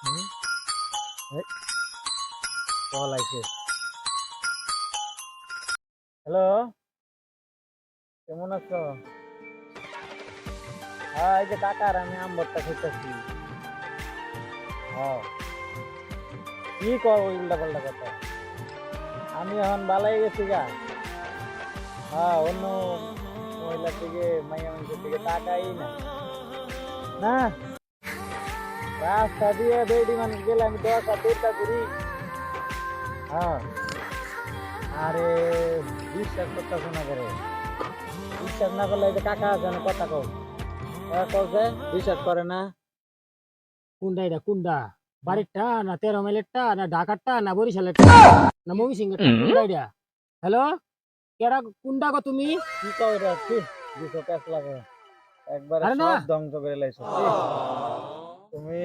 হুম, এই, কল আইছে। হ্যালো, কেমন আছো? হ্যাঁ, এই যে কাকার আমি আম ভর্তা খাইতেছি। হ্যাঁ, কি কর উল্টা পাল্টা কথা? আমি এখন বালাই গেছি গা। হ্যাঁ, অন্য মহিলার দিকে মাইয়া মানুষের দিকে তাকাই না। না, রাস্তা দিয়ে বেডি মানুষ গেলে আমি দশ আর দেড়টা করি। হ্যাঁ, আরে বিশ্বাস করতেছো না করে। বিশ্বাস না করলে এই যে কাকা আছে না কথা কও। কও যে বিশ্বাস করে না। কোনটা এটা কোনটা বাড়িরটা না 13 মাইলেরটা না ঢাকারটা না বরিশালেরটা না ময়মনসিংহেরটা কোনটা এটা? হ্যালো, কেডা কোনটা গো তুমি? কি কও রে? কি দুশো প্যাঁচ লাগে একবারে আরে না সব ধ্বংস করে লাইছো। কি তুমি